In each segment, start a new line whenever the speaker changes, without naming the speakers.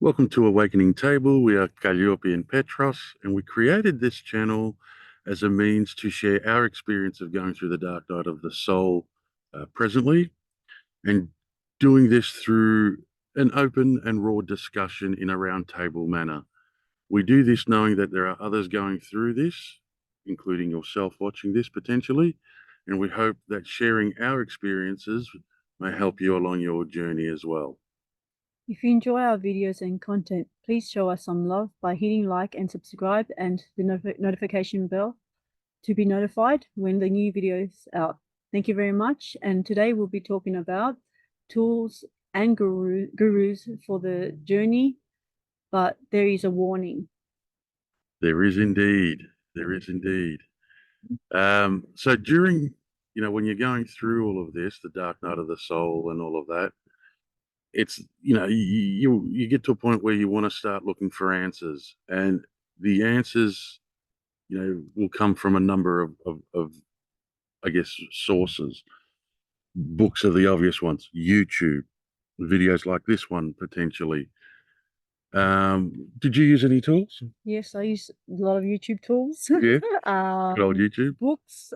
Welcome to Awakening Table. We are Calliope and Petros, and we created this channel as a means to share our experience of going through the dark night of the soul presently, and doing this through an open and raw discussion in a round table manner. We do this knowing that there are others going through this, including yourself watching this potentially, and we hope that sharing our experiences may help you along your journey as well.
If you enjoy our videos and content, please show us some love by hitting like and subscribe and the notification bell to be notified when the new video is out. Thank you very much. And today we'll be talking about tools and gurus for the journey, but there is a warning.
There is indeed. There is indeed. So during, when you're going through all of this, the dark night of the soul and all of that, it's, you get to a point where you want to start looking for answers, and the answers, will come from a number of I guess, sources. Books are the obvious ones, YouTube, videos like this one potentially. Did you use any tools?
Yes, I use a lot of YouTube tools.
Yeah, good old YouTube.
Books,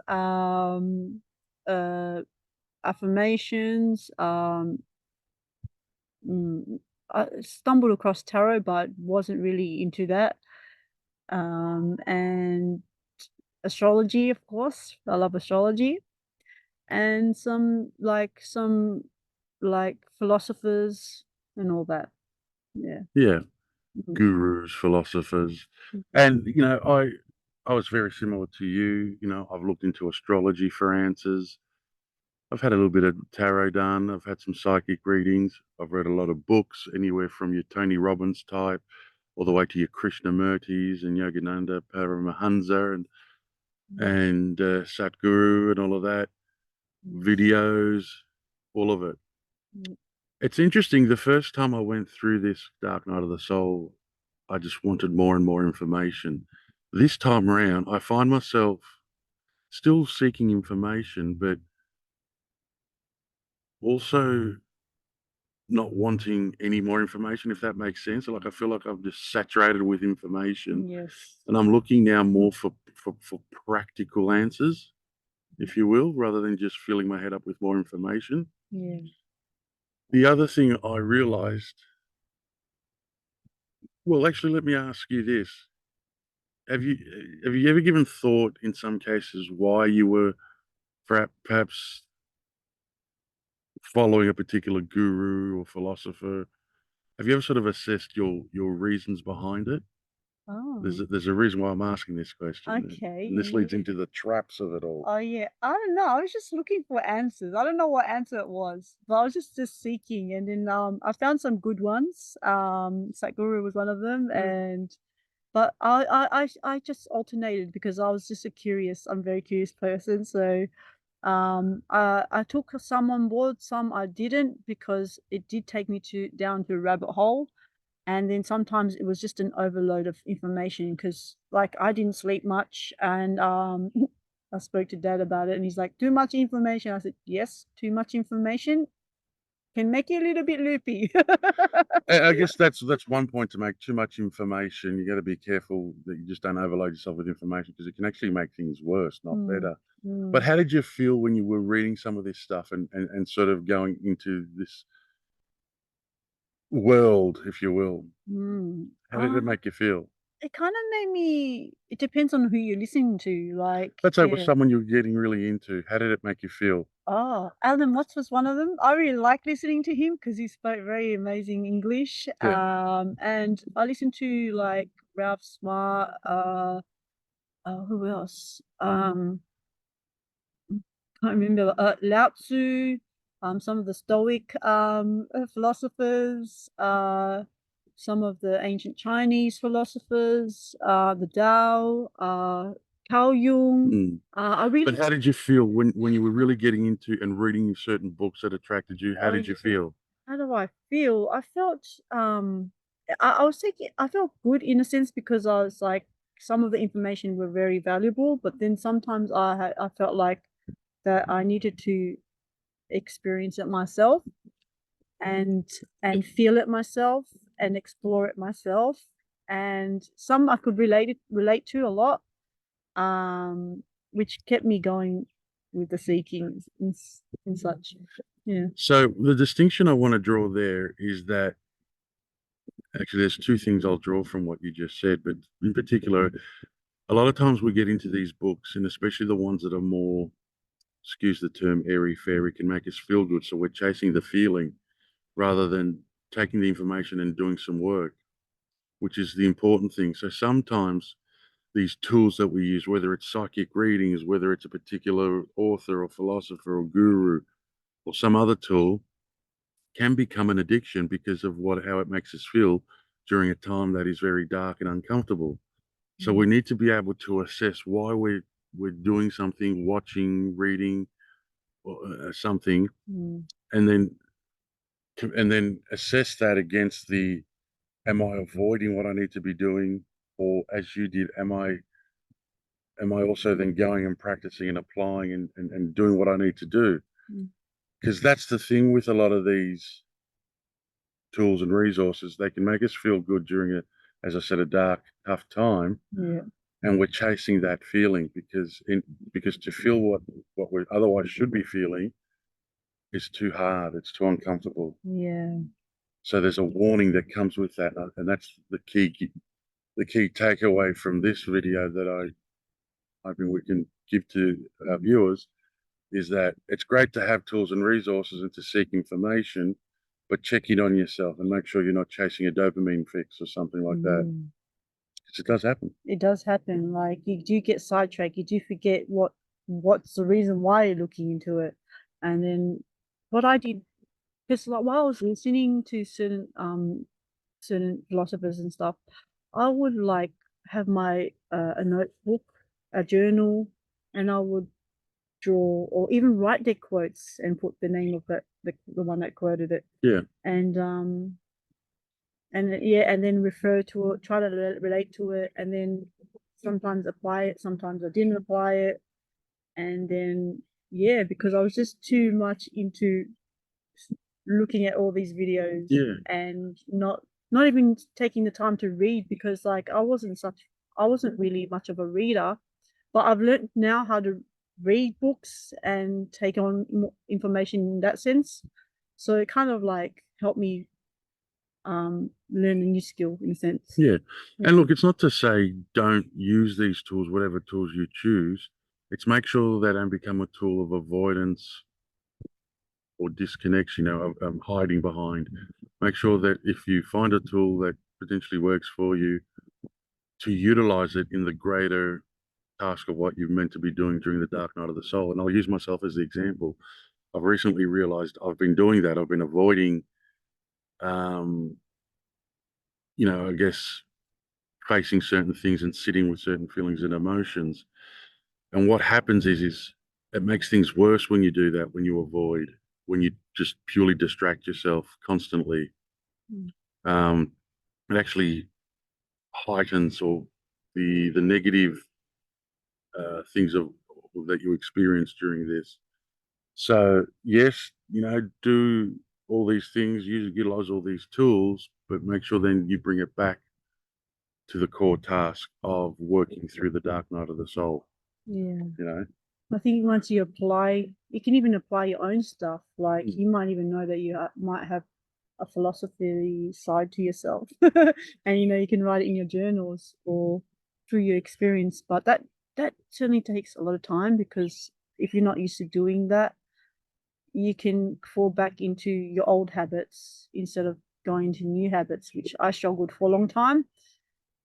affirmations, I stumbled across tarot, but wasn't really into that. And astrology, of course. I love astrology. And some philosophers and all that. Yeah.
Yeah,
Mhm.
gurus, philosophers. And, I was very similar to you. I've looked into astrology for answers. I've had a little bit of tarot done. I've had some psychic readings. I've read a lot of books, anywhere from your Tony Robbins type all the way to your Krishnamurtis and Yogananda Paramahansa and Satguru and all of that. Videos, all of it.
Mm.
It's interesting. The first time I went through this Dark Night of the Soul, I just wanted more and more information. This time around, I find myself still seeking information, but also not wanting any more information, if that makes sense. Like, I feel like I'm just saturated with information,
Yes.
and I'm looking now more for practical answers, if you will, rather than just filling my head up with more information.
Yeah.
The other thing I realized, well, actually, let me ask you this. Have you have you ever given thought in some cases why you were perhaps following a particular guru or philosopher? Have you ever sort of assessed your reasons behind it?
Oh,
There's a reason why I'm asking this question,
okay.
and this leads into the traps of it all.
Oh yeah. I don't know. I was just looking for answers. I don't know what answer it was, but I was just seeking, and then I found some good ones. Satguru was one of them, and but I just alternated because I was just I'm very curious person. So I took some on board, some I didn't, because it did take me down to a rabbit hole. And then sometimes it was just an overload of information because like I didn't sleep much, and I spoke to dad about it and he's like, too much information. I said, yes, too much information can make you a little bit loopy.
I guess that's one point to make. Too much information. You got to be careful that you just don't overload yourself with information, because it can actually make things worse, not
Mm,
better. But
mm.
how did you feel when you were reading some of this stuff and sort of going into this world, if you will?
Mm.
How did it make you feel?
It kind of made me, it depends on who you're listening to. Like,
Let's say it was
yeah.
someone you're getting really into. How did it make you feel?
Oh, Alan Watts was one of them. I really liked listening to him because he spoke very amazing English.
Yeah.
And I listened to like Ralph Smart, who else? Can't remember. Lao Tzu, some of the Stoic philosophers, some of the ancient Chinese philosophers, the Tao, Carl Jung.
Mm.
I
But
really,
how did you feel when you were really getting into and reading certain books that attracted you? How
oh,
did you feel?
how do I feel? I felt I was thinking I felt good in a sense because I was like some of the information were very valuable, but then sometimes I felt like that I needed to experience it myself and feel it myself and explore it myself. And some I could relate to a lot, which kept me going with the seeking and such. Yeah.
So the distinction I want to draw there is that actually there's two things I'll draw from what you just said, but in particular, a lot of times we get into these books, and especially the ones that are more, excuse the term, airy fairy, can make us feel good. So we're chasing the feeling rather than taking the information and doing some work, which is the important thing. So sometimes these tools that we use, whether it's psychic readings, whether it's a particular author or philosopher or guru or some other tool, can become an addiction because of how it makes us feel during a time that is very dark and uncomfortable. So we need to be able to assess why we're doing something, watching, reading, or something, and then assess that against the, am I avoiding what I need to be doing, or as you did, am I also then going and practicing and applying and doing what I need to do? Because that's the thing with a lot of these tools and resources. They can make us feel good during as I said, a dark, tough time.
Yeah.
And we're chasing that feeling because to feel what we otherwise should be feeling is too hard. It's too uncomfortable.
Yeah.
So there's a warning that comes with that, and that's the key takeaway from this video that I think we can give to our viewers is that it's great to have tools and resources and to seek information, but check in on yourself and make sure you're not chasing a dopamine fix or something like that. Because it does happen.
It does happen. Like you do get sidetracked. You do forget what's the reason why you're looking into it. And then what I did, because like while I was listening to certain philosophers and stuff, I would like have my a notebook, a journal, and I would draw or even write their quotes and put the name of the one that quoted it.
Yeah.
And yeah, and then refer to it, try to relate to it, and then sometimes apply it, sometimes I didn't apply it. And then yeah, because I was just too much into looking at all these videos, and not even taking the time to read, because like I wasn't really much of a reader, but I've learned now how to read books and take on more information in that sense. So it kind of like helped me learn a new skill in a sense.
Yeah. And look, it's not to say don't use these tools, whatever tools you choose. It's make sure they don't become a tool of avoidance or disconnection, hiding behind. Make sure that if you find a tool that potentially works for you, to utilize it in the greater task of what you're meant to be doing during the dark night of the soul. And I'll use myself as the example. I've recently realized I've been doing that. I've been avoiding, I guess, facing certain things and sitting with certain feelings and emotions. And what happens is it makes things worse when you do that, when you avoid, when you just purely distract yourself constantly. It actually heightens or the negative things that you experience during this. So yes, do all these things, utilize all these tools, but make sure then you bring it back to the core task of working through the dark night of the soul.
Yeah. I think once you apply, you can even apply your own stuff. Like you might even know that you might have a philosophy side to yourself, and you can write it in your journals or through your experience. But that certainly takes a lot of time, because if you're not used to doing that, you can fall back into your old habits instead of going into new habits, which I struggled for a long time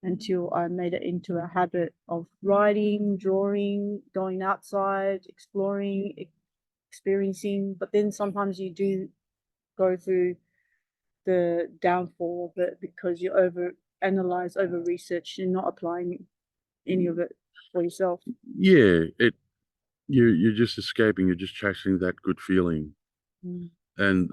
until I made it into a habit of writing, drawing, going outside, exploring, experiencing. But then sometimes you do go through the downfall of it because you over analyze, over research, and not applying any of it for yourself.
Yeah, you're just escaping, you're just chasing that good feeling. And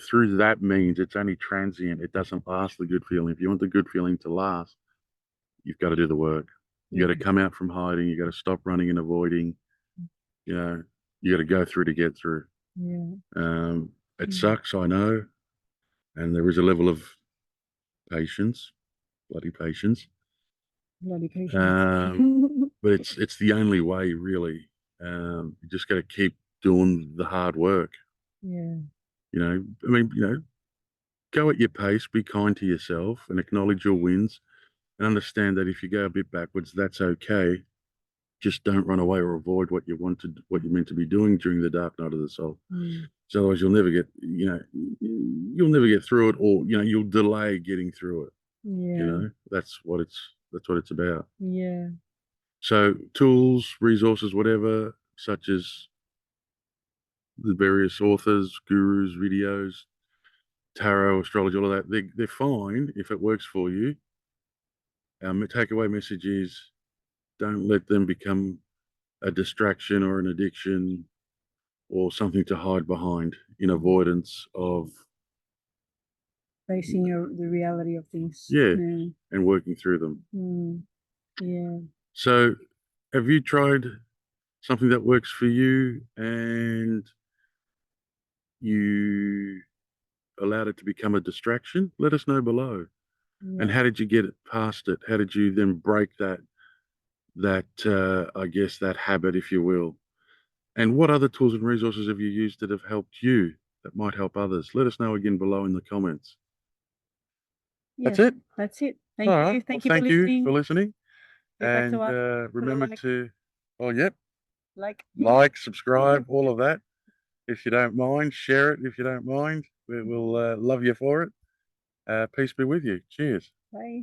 through that means it's only transient. It doesn't last, the good feeling. If you want the good feeling to last, you've got to do the work. You got to come out from hiding. You got to stop running and avoiding. You got to go through to get through. It sucks, I know. and there is a level of patience, bloody patience.
Bloody patience.
But it's the only way, really. You just got to keep doing the hard work.
Yeah.
You know, I mean, go at your pace, be kind to yourself, and acknowledge your wins, and understand that if you go a bit backwards, that's okay. Just don't run away or avoid what you're meant to be doing during the dark night of the soul. So otherwise, you'll never get through it, or you'll delay getting through it.
Yeah.
That's what it's about.
Yeah.
So tools, resources, whatever, such as the various authors, gurus, videos, tarot, astrology, all of that, they're fine if it works for you. Our takeaway message is, don't let them become a distraction or an addiction or something to hide behind in avoidance of
Facing the reality of things.
Yeah. And working through them.
Yeah.
So have you tried something that works for you and you allowed it to become a distraction? Let us know below. And how did you get it past it? How did you then break that I guess that habit, if you will? And what other tools and resources have you used that have helped you that might help others? Let us know again below in the comments.
Yes,
That's it.
That's it.
All right.
Thank
Well,
you
thank you for listening.
Get back
And
to us.
remember to, yep,
Like.
subscribe, all of that. If you don't mind, share it. If you don't mind, we'll love you for it. Peace be with you. Cheers.
Bye.